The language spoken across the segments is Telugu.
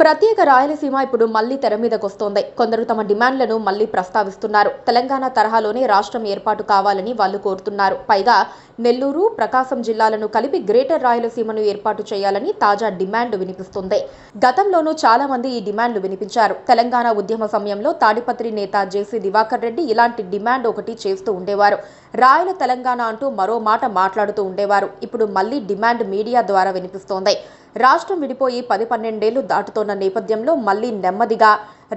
ప్రత్యేక రాయలసీమ ఇప్పుడు మళ్లీ తెర మీదకొస్తోంది. కొందరు తమ డిమాండ్లను మళ్లీ ప్రస్తావిస్తున్నారు. తెలంగాణ తరహాలోనే రాష్ట్రం ఏర్పాటు కావాలని వాళ్ళు కోరుతున్నారు. పైగా నెల్లూరు, ప్రకాశం జిల్లాలను కలిపి గ్రేటర్ రాయలసీమను ఏర్పాటు చేయాలని తాజా డిమాండ్ వినిపిస్తుంది. గతంలోనూ చాలా మంది ఈ డిమాండ్లు వినిపించారు. తెలంగాణ ఉద్యమ సమయంలో తాడిపత్రి నేత జేసీ దివాకర్ రెడ్డి ఇలాంటి డిమాండ్ ఒకటి చేస్తూ ఉండేవారు. రాయల తెలంగాణ అంటూ మరో మాట మాట్లాడుతూ ఉండేవారు. ఇప్పుడు మళ్లీ డిమాండ్ మీడియా ద్వారా వినిపిస్తోంది. రాష్ట్రం విడిపోయి 10-12 ఏళ్లు దాటుతోన్న నేపథ్యంలో మళ్లీ నెమ్మదిగా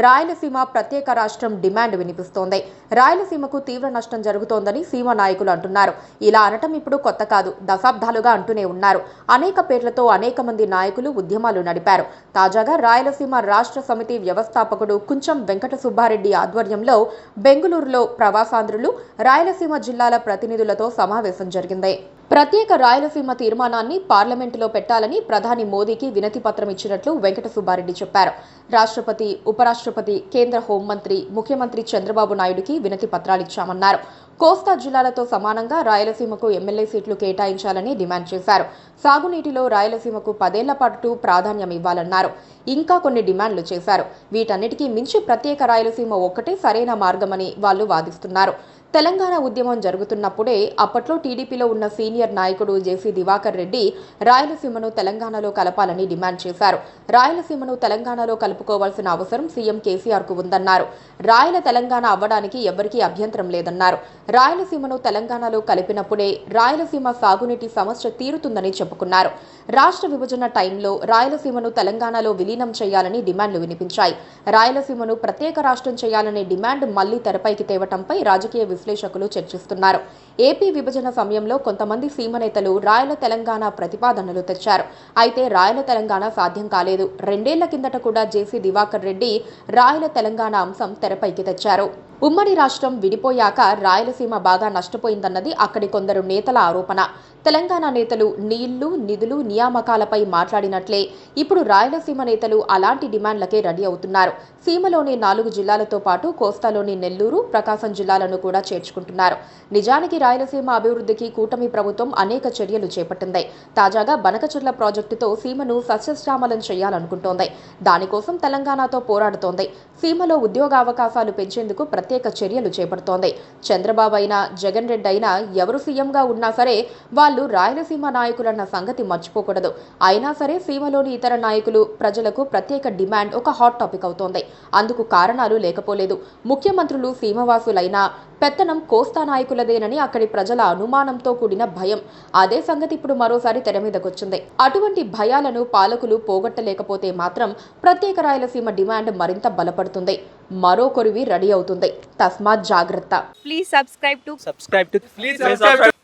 రాయలసీమ ప్రత్యేక రాష్ట్రం డిమాండ్ వినిపిస్తోంది. రాయలసీమకు తీవ్ర నష్టం జరుగుతోందని సీమ నాయకులు అంటున్నారు. ఇలా అనటం ఇప్పుడు కొత్త కాదు, దశాబ్దాలుగా అంటూనే ఉన్నారు. అనేక పేర్లతో అనేక మంది నాయకులు ఉద్యమాలు నడిపారు. తాజాగా రాయలసీమ రాష్ట్ర సమితి వ్యవస్థాపకుడు కుంచం వెంకట సుబ్బారెడ్డి ఆధ్వర్యంలో బెంగుళూరులో ప్రవాసాంధ్రులు, రాయలసీమ జిల్లాల ప్రతినిధులతో సమావేశం జరిగింది. ప్రత్యేక రాయలసీమ తీర్మానాన్ని పార్లమెంటులో పెట్టాలని ప్రధాని మోదీకి వినతి పత్రం ఇచ్చినట్లు వెంకట సుబ్బారెడ్డి చెప్పారు. రాష్ట్రపతి, ఉపరాష్ట్రపతి, కేంద్ర హోంమంత్రి, ముఖ్యమంత్రి చంద్రబాబు నాయుడుకి వినతి పత్రాలిచ్చామన్నారు. కోస్తా జిల్లాలతో సమానంగా రాయలసీమకు ఎమ్మెల్యే సీట్లు కేటాయించాలని డిమాండ్ చేశారు. సాగునీటిలో రాయలసీమకు 10 ఏళ్ల పాటు ప్రాధాన్యం ఇవ్వాలన్నారు. ఇంకా కొన్ని డిమాండ్లు చేశారు. వీటన్నిటికీ మించి ప్రత్యేక రాయలసీమ ఒక్కటే సరైన మార్గమని వాళ్ళు వాదిస్తున్నారు. తెలంగాణ ఉద్యమం జరుగుతున్నప్పుడే అప్పట్లో టీడీపీలో ఉన్న సీనియర్ నాయకుడు జేసీ దివాకర్ రెడ్డి రాయలసీమను తెలంగాణలో కలపాలని డిమాండ్ చేశారు. రాయలసీమను తెలంగాణలో కలుపుకోవాల్సిన అవసరం సీఎం కేసీఆర్కు ఉందన్నారు. రాయల తెలంగాణ అవ్వడానికి ఎవరికీ అభ్యంతరం లేదన్నారు. రాయలసీమను తెలంగాణలో కలిపినప్పుడే రాయలసీమ సాగునీటి సమస్య తీరుతుందని చెప్పుకున్నారు. రాష్ట్ర విభజన టైంలో రాయలసీమను తెలంగాణలో విలీనం చేయాలని డిమాండ్లు వినిపించాయి. రాయలసీమను ప్రత్యేక రాష్ట్రం చేయాలనే డిమాండ్ మళ్లీ తెరపైకి తేవటంపై రాజకీయ విశ్లేషకులు చర్చిస్తున్నారు. ఏపీ విభజన సమయంలో కొంతమంది సీమ నేతలు రాయల తెలంగాణ ప్రతిపాదనలు తెచ్చారు. అయితే రాయల తెలంగాణ సాధ్యం కాలేదు. 2 ఏళ్ల కిందట కూడా జేసీ దివాకర్ రెడ్డి రాయల తెలంగాణ అంశం తెరపైకి తెచ్చారు. ఉమ్మడి రాష్ట్రం విడిపోయాక రాయలసీమ బాగా నష్టపోయిందన్నది అక్కడి కొందరు నేతల ఆరోపణ. తెలంగాణ నేతలు నీళ్లు, నిధులు, నియామకాలపై మాట్లాడినట్లే ఇప్పుడు రాయలసీమ నేతలు అలాంటి డిమాండ్లకే రెడీ అవుతున్నారు. సీమలోని 4 జిల్లాలతో పాటు కోస్తాలోని నెల్లూరు, ప్రకాశం జిల్లాలను కూడా చేర్చుకుంటున్నారు. నిజానికి రాయలసీమ అభివృద్ధికి కూటమి ప్రభుత్వం అనేక చర్యలు చేపట్టింది. తాజాగా బనకచెర్ల ప్రాజెక్టుతో సీమను సస్యశ్యామలం చేయాలనుకుంటోంది. దానికోసం తెలంగాణతో పోరాడుతోంది. సీమలో ఉద్యోగావకాశాలు పెంచేందుకు ప్రత్యేక చర్యలు చేపడుతోంది. చంద్రబాబు అయినా, జగన్ రెడ్డి అయినా ఎవరు సీఎంగా ఉన్నా సరే వాళ్ళు రాయలసీమ నాయకులన్న సంగతి మర్చిపోకూడదు. అయినా సరే సీమలోని ఇతర నాయకులు, ప్రజలకు ప్రత్యేక డిమాండ్ ఒక హాట్ టాపిక్ అవుతోంది. అందుకు కారణాలు లేకపోలేదు. ముఖ్యమంత్రులు సీమవాసులైనా పెత్తనం కోస్తా నాయకులదేనని అక్కడి ప్రజల అనుమానంతో కూడిన భయం. అదే సంగతి ఇప్పుడు మరోసారి తెర మీదకొచ్చింది. అటువంటి భయాలను పాలకులు పోగొట్టలేకపోతే మాత్రం ప్రత్యేక రాయలసీమ డిమాండ్ మరింత బలపడుతుంది. మరో కొరివి రెడీ అవుతుంది. తస్మాత్ జాగ్రత్త.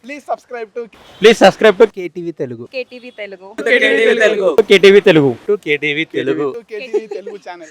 Please subscribe to KTV Telugu. KTV Telugu. KTV Telugu. KTV Telugu channel.